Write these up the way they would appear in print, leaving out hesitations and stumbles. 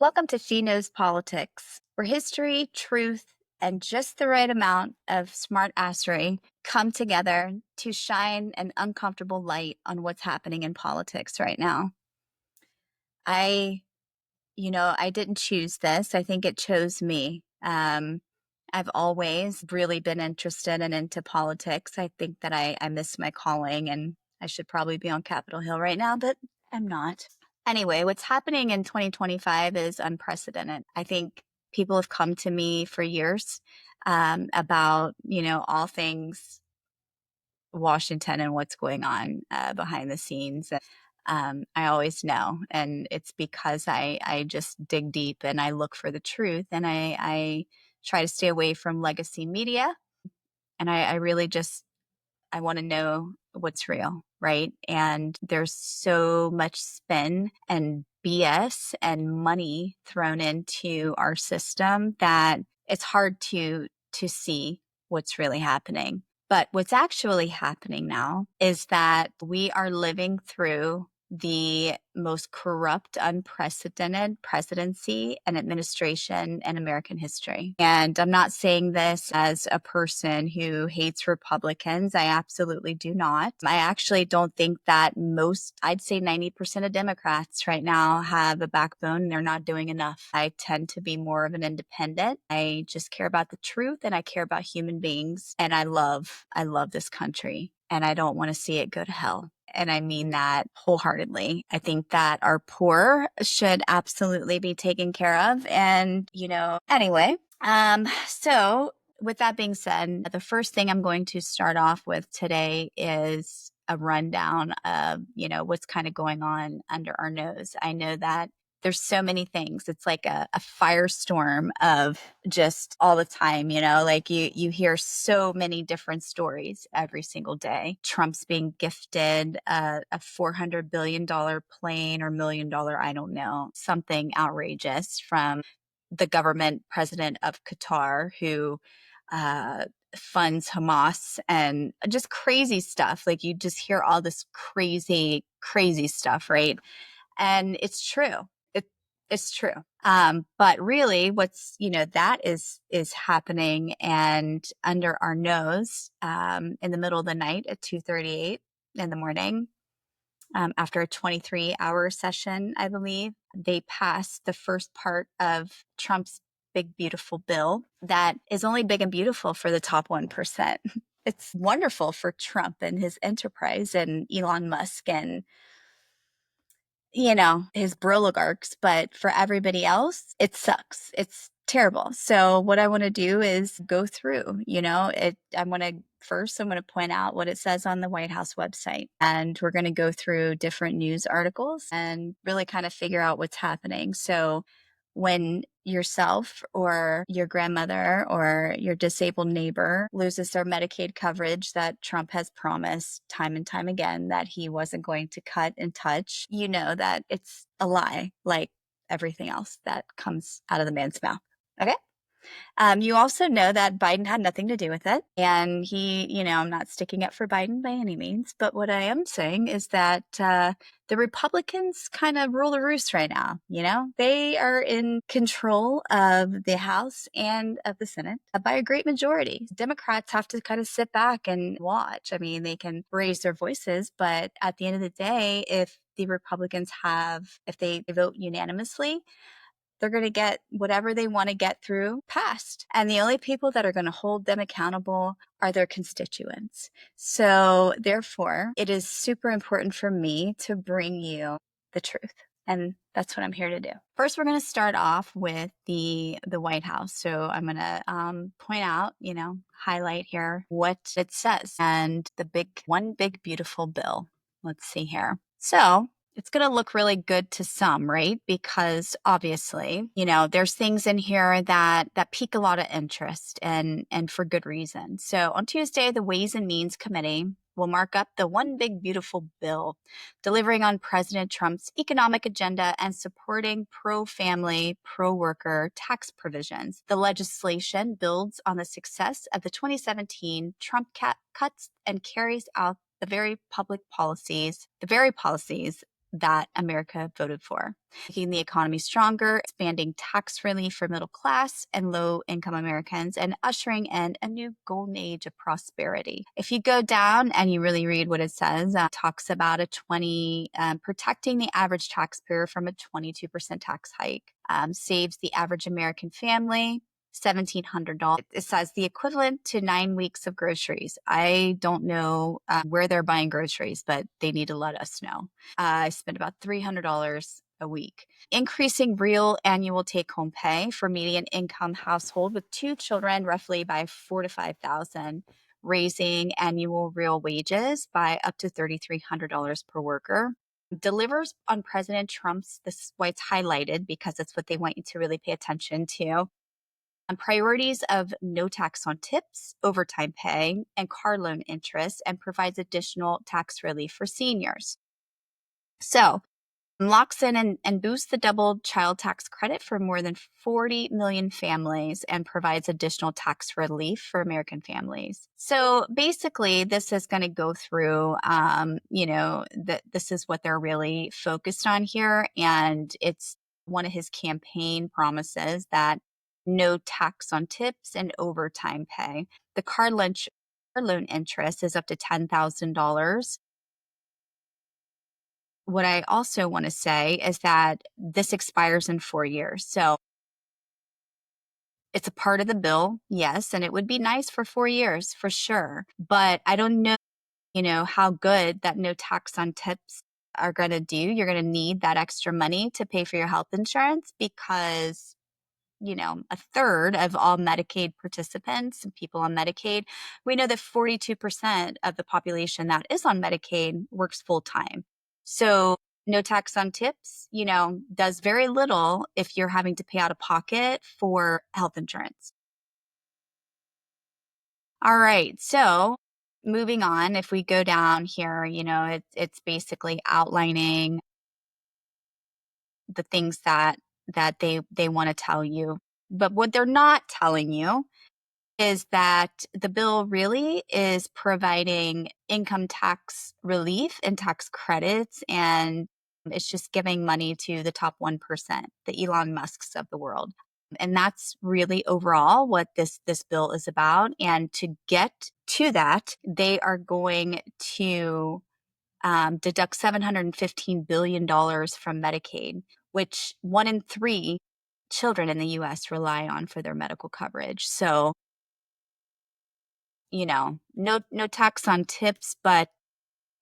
Welcome to She Knows Politics, where history, truth, and just the right amount of smart assery come together to shine an uncomfortable light on what's happening in politics right now. I didn't choose this. I think it chose me. I've always really been interested and into politics. I think that I miss my calling and I should probably be on Capitol Hill right now, but I'm not. Anyway, what's happening in 2025 is unprecedented. I think people have come to me for years about, all things Washington and what's going on behind the scenes. I always know, and it's because I just dig deep and I look for the truth, and I try to stay away from legacy media, and I really just I want to know what's real, right? And there's so much spin and BS and money thrown into our system that it's hard to see what's really happening. But what's actually happening now is that we are living through the most corrupt, unprecedented presidency and administration in American history. And I'm not saying this as a person who hates Republicans. I absolutely do not. I actually don't think that I'd say 90% of Democrats right now have a backbone and they're not doing enough. I tend to be more of an independent. I just care about the truth and I care about human beings. And I love this country and I don't want to see it go to hell. And I mean that wholeheartedly. I think that our poor should absolutely be taken care of. And, anyway, so with that being said, the first thing I'm going to start off with today is a rundown of, what's kind of going on under our nose. I know that there's so many things. It's like a firestorm of just all the time, like you hear so many different stories every single day. Trump's being gifted a $400 billion plane or $1 million, I don't know, something outrageous from the government president of Qatar who funds Hamas and just crazy stuff. Like you just hear all this crazy, crazy stuff, right? And it's true. It's true. But really that is happening and under our nose in the middle of the night at 2:38 in the morning. After a 23-hour session, I believe, they passed the first part of Trump's big, beautiful bill that is only big and beautiful for the top 1%. It's wonderful for Trump and his enterprise and Elon Musk and his oligarchs, but for everybody else, it sucks. It's terrible. So what I want to do is go through, I'm going to point out what it says on the White House website. And we're going to go through different news articles and really kind of figure out what's happening. So when yourself or your grandmother or your disabled neighbor loses their Medicaid coverage that Trump has promised time and time again that he wasn't going to cut and touch, you know that it's a lie, like everything else that comes out of the man's mouth. Okay? You also know that Biden had nothing to do with it. And I'm not sticking up for Biden by any means. But what I am saying is that the Republicans kind of rule the roost right now. They are in control of the House and of the Senate by a great majority. Democrats have to kind of sit back and watch. I mean, they can raise their voices, but at the end of the day, if the Republicans if they vote unanimously, they're going to get whatever they want to get through passed. And the only people that are going to hold them accountable are their constituents. So therefore, it is super important for me to bring you the truth. And that's what I'm here to do. First, we're going to start off with the White House. So I'm going to point out, highlight here what it says and one big beautiful bill. Let's see here. So it's going to look really good to some, right? Because obviously, there's things in here that pique a lot of interest and for good reason. So on Tuesday, the Ways and Means Committee will mark up the One Big Beautiful Bill, delivering on President Trump's economic agenda and supporting pro-family, pro-worker tax provisions. The legislation builds on the success of the 2017 Trump cuts and carries out the very policies that America voted for, making the economy stronger, expanding tax relief for middle class and low income Americans, and ushering in a new golden age of prosperity. If you go down and you really read what it says, it talks about protecting the average taxpayer from a 22% tax hike, saves the average American family $1,700. It says the equivalent to 9 weeks of groceries. I don't know where they're buying groceries, but they need to let us know. I spend about $300 a week. Increasing real annual take-home pay for median income household with 2 children, roughly by 4,000 to 5,000. Raising annual real wages by up to $3,300 per worker. Delivers on President Trump's, this is why it's highlighted because it's what they want you to really pay attention to, on priorities of no tax on tips, overtime pay, and car loan interest, and provides additional tax relief for seniors. So, locks in and boosts the double child tax credit for more than 40 million families and provides additional tax relief for American families. So basically, this is going to go through, this is what they're really focused on here. And it's one of his campaign promises that no tax on tips and overtime pay. The car loan interest is up to $10,000. What I also want to say is that this expires in 4 years. So it's a part of the bill, yes, and it would be nice for 4 years for sure. But I don't know, how good that no tax on tips are going to do. You're going to need that extra money to pay for your health insurance because a third of all Medicaid participants and people on Medicaid, we know that 42% of the population that is on Medicaid works full time. So no tax on tips, does very little if you're having to pay out of pocket for health insurance. All right. So moving on, if we go down here, it's basically outlining the things that they want to tell you. But what they're not telling you is that the bill really is providing income tax relief and tax credits, and it's just giving money to the top 1%, the Elon Musks of the world. And that's really overall what this bill is about. And to get to that, they are going to deduct $715 billion from Medicaid, which 1 in 3 children in the US rely on for their medical coverage. So, no tax on tips, but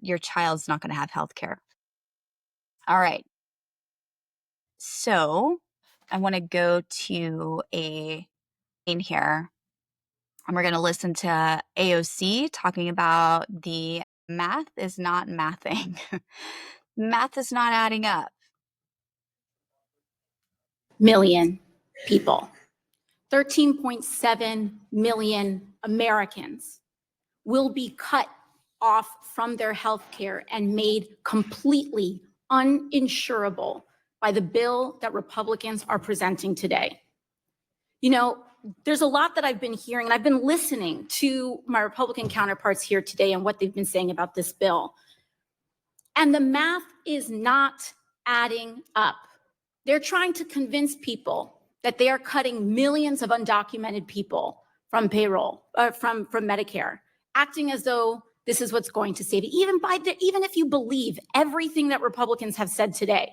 your child's not going to have health care. All right. So I want to go to in here, and we're going to listen to AOC talking about the math is not mathing. Math is not adding up. Million people. 13.7 million Americans will be cut off from their health care and made completely uninsurable by the bill that Republicans are presenting today. There's a lot that I've been hearing, and I've been listening to my Republican counterparts here today and what they've been saying about this bill. And the math is not adding up. They're trying to convince people that they are cutting millions of undocumented people from payroll, from Medicare, acting as though this is what's going to save it. Even if you believe everything that Republicans have said today,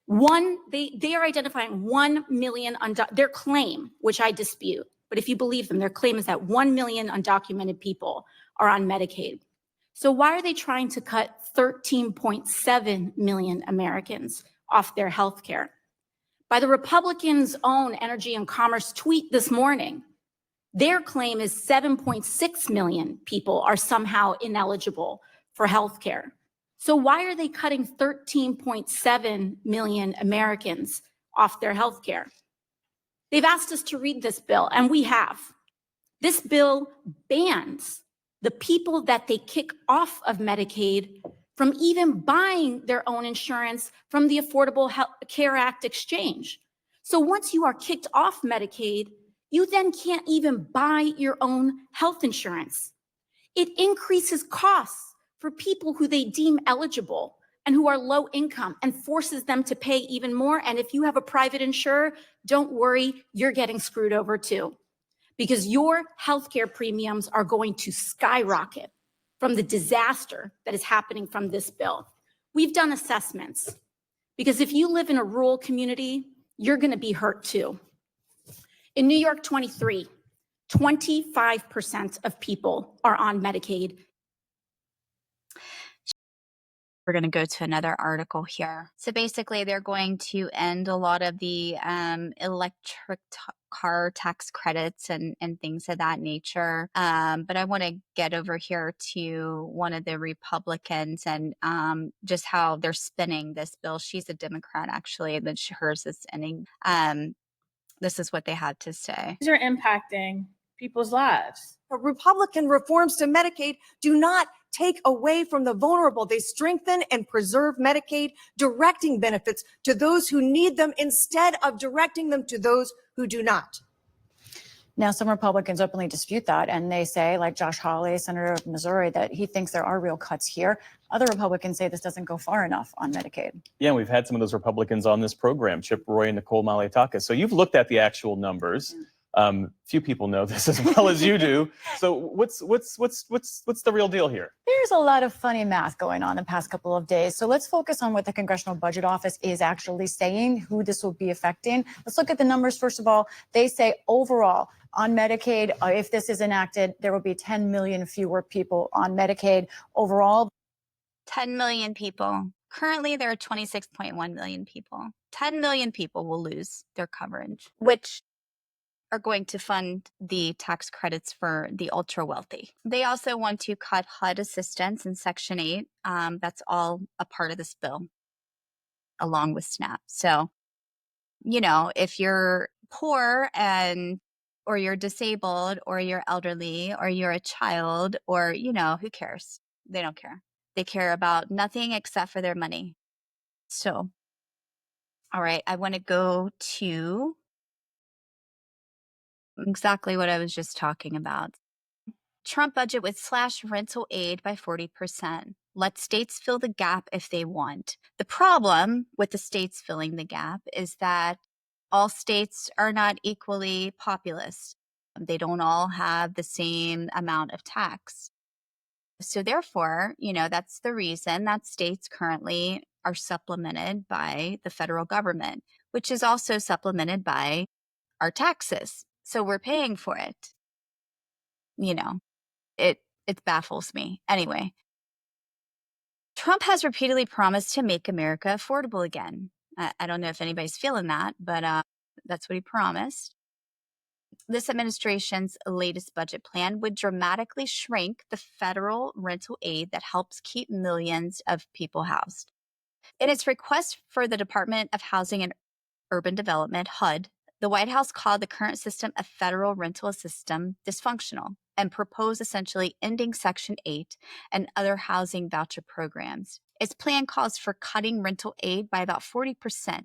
they are identifying 1 million, their claim, which I dispute, but if you believe them, their claim is that 1 million undocumented people are on Medicaid. So why are they trying to cut 13.7 million Americans off their health care? By the Republicans' own Energy and Commerce tweet this morning, their claim is 7.6 million people are somehow ineligible for health care. So why are they cutting 13.7 million Americans off their health care? They've asked us to read this bill, and we have. This bill bans the people that they kick off of Medicaid from even buying their own insurance from the Affordable Care Act exchange. So once you are kicked off Medicaid, you then can't even buy your own health insurance. It increases costs for people who they deem eligible and who are low income and forces them to pay even more. And if you have a private insurer, don't worry, you're getting screwed over too, because your healthcare premiums are going to skyrocket from the disaster that is happening from this bill. We've done assessments, because if you live in a rural community, you're going to be hurt too. In New York 23, 25% of people are on Medicaid. We're going to go to another article here. So basically, they're going to end a lot of the electric car tax credits and things of that nature. But I want to get over here to one of the Republicans and just how they're spinning this bill. She's a Democrat, actually, but hers is ending. This is what they had to say. These are impacting people's lives. Republican reforms to Medicaid do not take away from the vulnerable. They strengthen and preserve Medicaid, directing benefits to those who need them instead of directing them to those who do not. Now, some Republicans openly dispute that, and they say, like Josh Hawley, Senator of Missouri, that he thinks there are real cuts here. Other Republicans say this doesn't go far enough on Medicaid. Yeah, we've had some of those Republicans on this program, Chip Roy and Nicole Maliotakis. So you've looked at the actual numbers. Few people know this as well as you do. So what's the real deal here? There's a lot of funny math going on the past couple of days. So let's focus on what the Congressional Budget Office is actually saying, who this will be affecting. Let's look at the numbers. First of all, they say overall on Medicaid, if this is enacted, there will be 10 million fewer people on Medicaid overall. 10 million people. Currently, there are 26.1 million people. 10 million people will lose their coverage, which are going to fund the tax credits for the ultra wealthy. They also want to cut HUD assistance in Section 8. That's all a part of this bill, along with SNAP. So, if you're poor or you're disabled or you're elderly or you're a child or, who cares? They don't care. They care about nothing except for their money. So, all right, I want to go to exactly what I was just talking about. Trump budget would slash rental aid by 40%. Let states fill the gap if they want. The problem with the states filling the gap is that all states are not equally populous. They don't all have the same amount of tax. So therefore, that's the reason that states currently are supplemented by the federal government, which is also supplemented by our taxes. So we're paying for it. It baffles me. Anyway, Trump has repeatedly promised to make America affordable again. I don't know if anybody's feeling that, but that's what he promised. This administration's latest budget plan would dramatically shrink the federal rental aid that helps keep millions of people housed. In its request for the Department of Housing and Urban Development, HUD, the White House called the current system of federal rental assistance dysfunctional and proposed essentially ending Section 8 and other housing voucher programs. Its plan calls for cutting rental aid by about 40%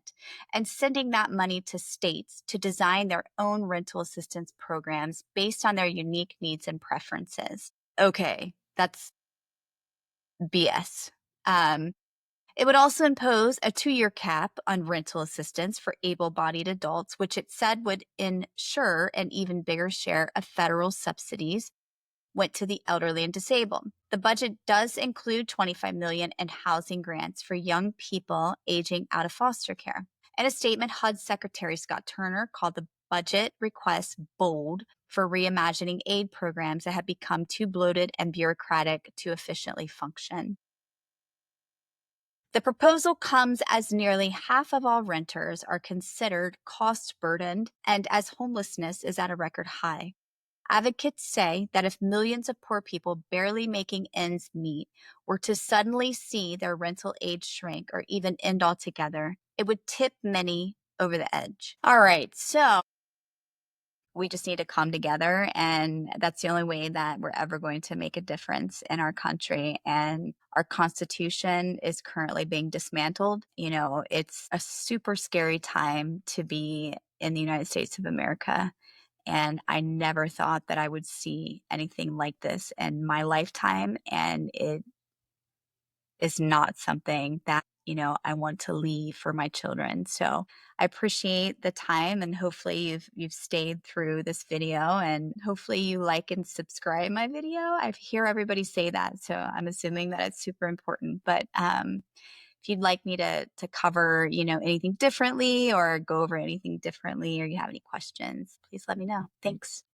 and sending that money to states to design their own rental assistance programs based on their unique needs and preferences. Okay, that's BS. It would also impose a 2-year cap on rental assistance for able-bodied adults, which it said would ensure an even bigger share of federal subsidies went to the elderly and disabled. The budget does include $25 million in housing grants for young people aging out of foster care. In a statement, HUD Secretary Scott Turner called the budget request bold for reimagining aid programs that have become too bloated and bureaucratic to efficiently function. The proposal comes as nearly half of all renters are considered cost-burdened and as homelessness is at a record high. Advocates say that if millions of poor people barely making ends meet were to suddenly see their rental aid shrink or even end altogether, it would tip many over the edge. All right, so we just need to come together, and that's the only way that we're ever going to make a difference in our country. And our Constitution is currently being dismantled. It's a super scary time to be in the United States of America. And I never thought that I would see anything like this in my lifetime. And is not something that, I want to leave for my children. So I appreciate the time, and hopefully you've stayed through this video, and hopefully you like and subscribe my video. I hear everybody say that, so I'm assuming that it's super important. But if you'd like me to cover, anything differently or go over anything differently, or you have any questions, please let me know. Thanks.